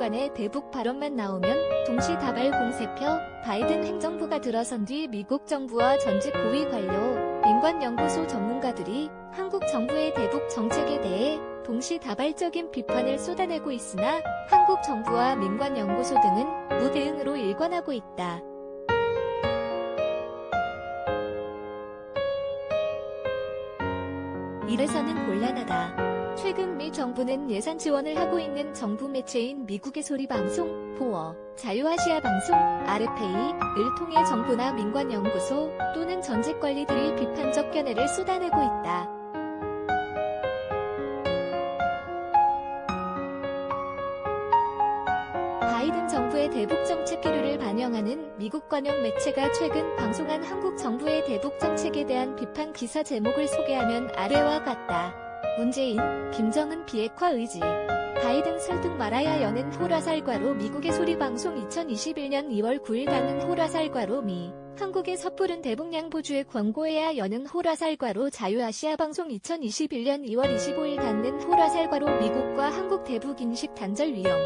장관의 대북 발언만 나오면 동시다발 공세표. 바이든 행정부가 들어선 뒤 미국 정부와 전직 고위 관료, 민관연구소 전문가들이 한국 정부의 대북 정책에 대해 동시다발적인 비판을 쏟아내고 있으나 한국 정부와 민관연구소 등은 무대응으로 일관하고 있다. 이래서는 곤란하다. 최근 미 정부는 예산 지원을 하고 있는 정부 매체인 미국의 소리방송, 보어, 자유아시아 방송, RFA를 통해 정부나 민관연구소 또는 전직 관리들이 비판적 견해를 쏟아내고 있다. 바이든 정부의 대북 정책 기류를 반영하는 미국 관영 매체가 최근 방송한 한국 정부의 대북 정책에 대한 비판 기사 제목을 소개하면 아래와 같다. 문재인, 김정은 비핵화 의지. 바이든 설득 말아야 여는 호라살과로 미국의 소리방송 2021년 2월 9일 닫는 호라살과로 미, 한국의 섣부른 대북 양보주의 권고해야 여는 호라살과로 자유아시아 방송 2021년 2월 25일 닫는 호라살과로 미국과 한국 대북 인식 단절 위험.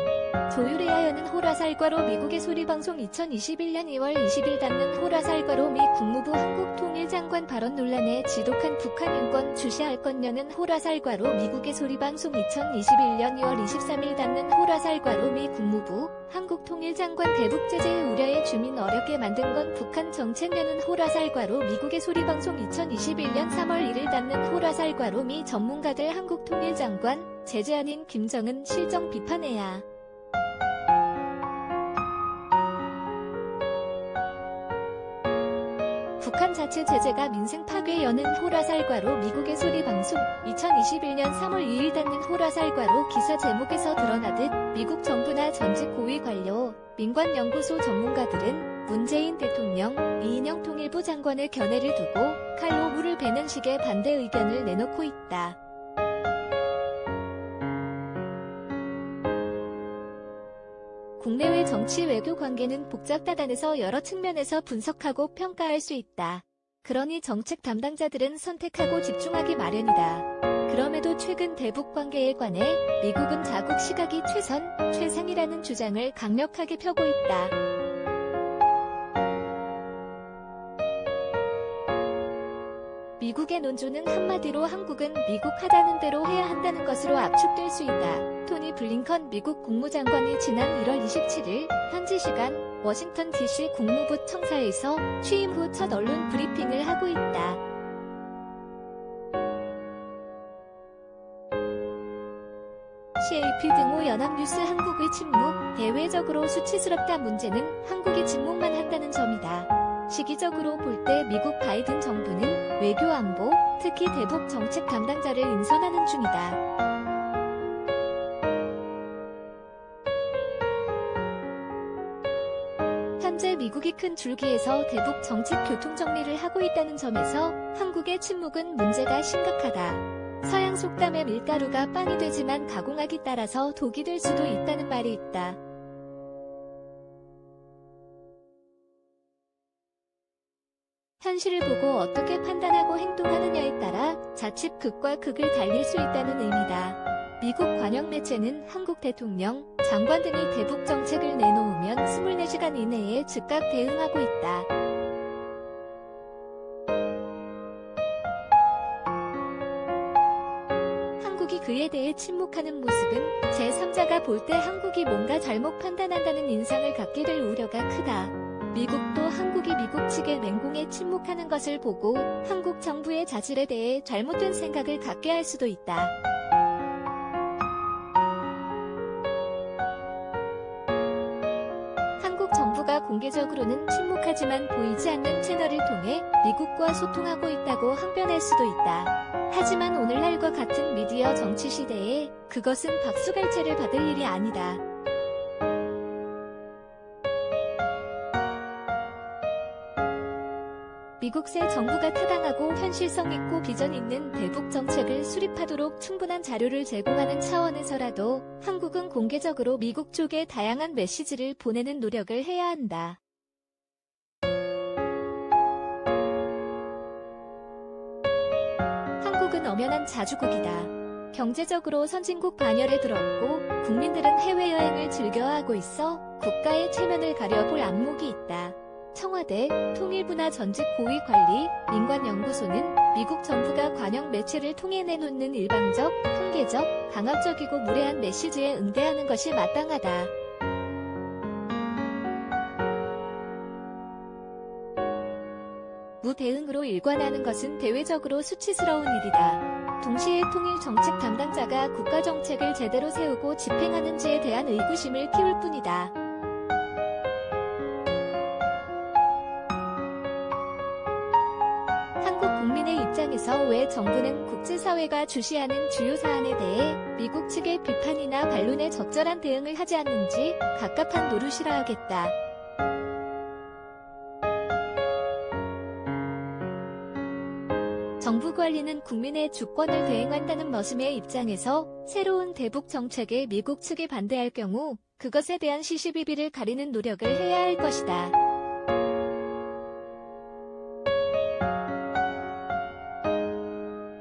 조율해야 여는 호라살과로 미국의 소리방송 2021년 2월 20일 닫는 호라살과로 미 국무부 한국통일장관 발언 논란에 지독한 북한 인권 주시할 건 여는 호라살과로 미국의 소리방송 2021년 2월 23일 닫는 호라살과로 미 국무부 한국통일장관 대북 제재의 우려에 주민 어렵게 만든 건 북한 정책 여는 호라살과로 미국의 소리방송 2021년 3월 1일 닫는 호라살과로 미 전문가들 한국통일장관 제재 아닌 김정은 실정 비판해야. 북한 자체 제재가 민생 파괴 여는 호라살과로 미국의 소리방송 2021년 3월 2일 닫는 호라살과로 기사 제목에서 드러나듯 미국 정부나 전직 고위 관료, 민관연구소 전문가들은 문재인 대통령, 이인영 통일부 장관의 견해를 두고 칼로 물을 베는 식의 반대 의견을 내놓고 있다. 국내외 정치 외교 관계는 복잡다단해서 여러 측면에서 분석하고 평가할 수 있다. 그러니 정책 담당자들은 선택하고 집중하기 마련이다. 그럼에도 최근 대북 관계에 관해 미국은 자국 시각이 최선, 최상이라는 주장을 강력하게 펴고 있다. 미국의 논조는 한마디로 한국은 미국 하자는 대로 해야 한다는 것으로 압축될 수 있다. 토니 블링컨 미국 국무장관이 지난 1월 27일 현지 시간 워싱턴 DC 국무부 청사에서 취임 후 첫 언론 브리핑을 하고 있다. CAP 등호 연합뉴스 한국의 침묵, 대외적으로 수치스럽다. 문제는 한국이 침묵만 한다는 점이다. 시기적으로 볼 때 미국 바이든 정부는 외교 안보, 특히 대북 정책 담당자를 인선하는 중이다. 현재 미국이 큰 줄기에서 대북 정책 교통 정리를 하고 있다는 점에서 한국의 침묵은 문제가 심각하다. 서양 속담에 밀가루가 빵이 되지만 가공하기 따라서 독이 될 수도 있다는 말이 있다. 현실을 보고 어떻게 판단하고 행동하느냐에 따라 자칫 극과 극을 달릴 수 있다는 의미다. 미국 관영 매체는 한국 대통령, 장관들이 대북 정책을 내놓으면 24시간 이내에 즉각 대응하고 있다. 한국이 그에 대해 침묵하는 모습은 제3자가 볼 때 한국이 뭔가 잘못 판단한다는 인상을 갖게 될 우려가 크다. 미국도 한국이 미국 측의 맹공에 침묵하는 것을 보고 한국 정부의 자질에 대해 잘못된 생각을 갖게 할 수도 있다. 한국 정부가 공개적으로는 침묵하지만 보이지 않는 채널을 통해 미국과 소통하고 있다고 항변할 수도 있다. 하지만 오늘날과 같은 미디어 정치 시대에 그것은 박수갈채를 받을 일이 아니다. 미국 새 정부가 타당하고 현실성 있고 비전 있는 대북 정책을 수립하도록 충분한 자료를 제공하는 차원에서라도 한국은 공개적으로 미국 쪽에 다양한 메시지를 보내는 노력을 해야 한다. 한국은 엄연한 자주국이다. 경제적으로 선진국 반열에 들었고 국민들은 해외여행을 즐겨하고 있어 국가의 체면을 가려볼 안목이 있다. 청와대, 통일부나 전직 고위관리, 민관연구소는 미국 정부가 관영 매체를 통해 내놓는 일방적, 통계적, 강압적이고 무례한 메시지에 응대하는 것이 마땅하다. 무대응으로 일관하는 것은 대외적으로 수치스러운 일이다. 동시에 통일 정책 담당자가 국가 정책을 제대로 세우고 집행하는지에 대한 의구심을 키울 뿐이다. 한국 국민의 입장에서 왜 정부는 국제사회가 주시하는 주요 사안에 대해 미국 측의 비판이나 반론에 적절한 대응을 하지 않는지 갑갑한 노릇이라 하겠다. 정부 관리는 국민의 주권을 대행한다는 머슴의 입장에서 새로운 대북 정책에 미국 측이 반대할 경우 그것에 대한 시시비비를 가리는 노력을 해야 할 것이다.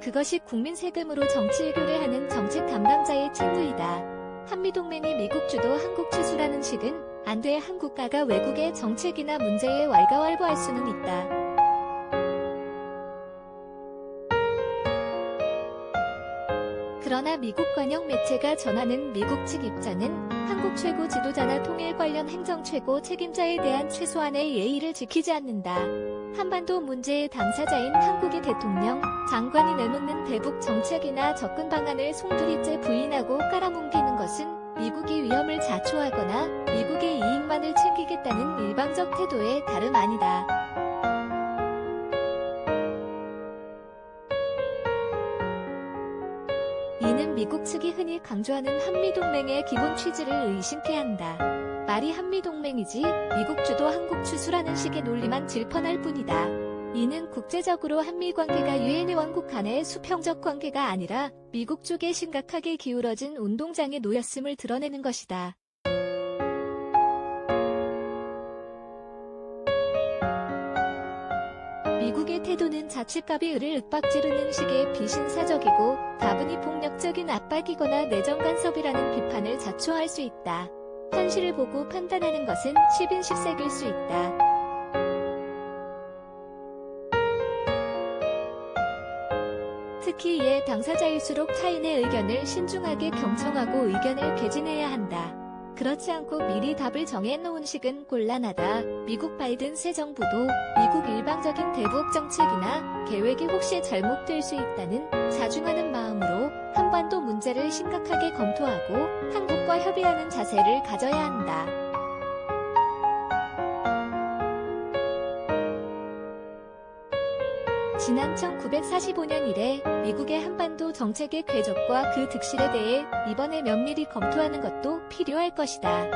그것이 국민 세금으로 정치 외교를 하는 정책 담당자의 책무이다. 한미동맹이 미국 주도 한국 추수라는 식은 안 돼. 한국가가 외국의 정책이나 문제에 왈가왈부할 수는 있다. 그러나 미국 관영 매체가 전하는 미국 측 입장은 한국 최고 지도자나 통일 관련 행정 최고 책임자에 대한 최소한의 예의를 지키지 않는다. 한반도 문제의 당사자인 한국의 대통령, 장관이 내놓는 대북 정책이나 접근 방안을 송두리째 부인하고 깔아뭉개는 것은 미국이 위험을 자초하거나 미국의 이익만을 챙기겠다는 일방적 태도의 다름 아니다. 이는 미국 측이 흔히 강조하는 한미동맹의 기본 취지를 의심케 한다. 말이 한미동맹이지 미국 주도 한국 추수라는 식의 논리만 질펀할 뿐이다. 이는 국제적으로 한미관계가 유엔의 왕국 간의 수평적 관계가 아니라 미국 쪽에 심각하게 기울어진 운동장에 놓였음을 드러내는 것이다. 미국의 태도는 자칫값이 을을 윽박지르는 식의 비신사적이고 다분히 폭력적인 압박이거나 내정 간섭이라는 비판을 자초할 수 있다. 현실을 보고 판단하는 것은 10인 10색일 수 있다. 특히 이에 당사자일수록 타인의 의견을 신중하게 경청하고 의견을 개진해야 한다. 그렇지 않고 미리 답을 정해놓은 식은 곤란하다. 미국 바이든 새 정부도 미국 일방적인 대북 정책이나 계획이 혹시 잘못될 수 있다는 자중하는 마음으로 한반도 문제를 심각하게 검토하고 한국과 협의하는 자세를 가져야 한다. 지난 1945년 이래 미국의 한반도 정책의 궤적과 그 득실에 대해 이번에 면밀히 검토하는 것도 필요할 것이다.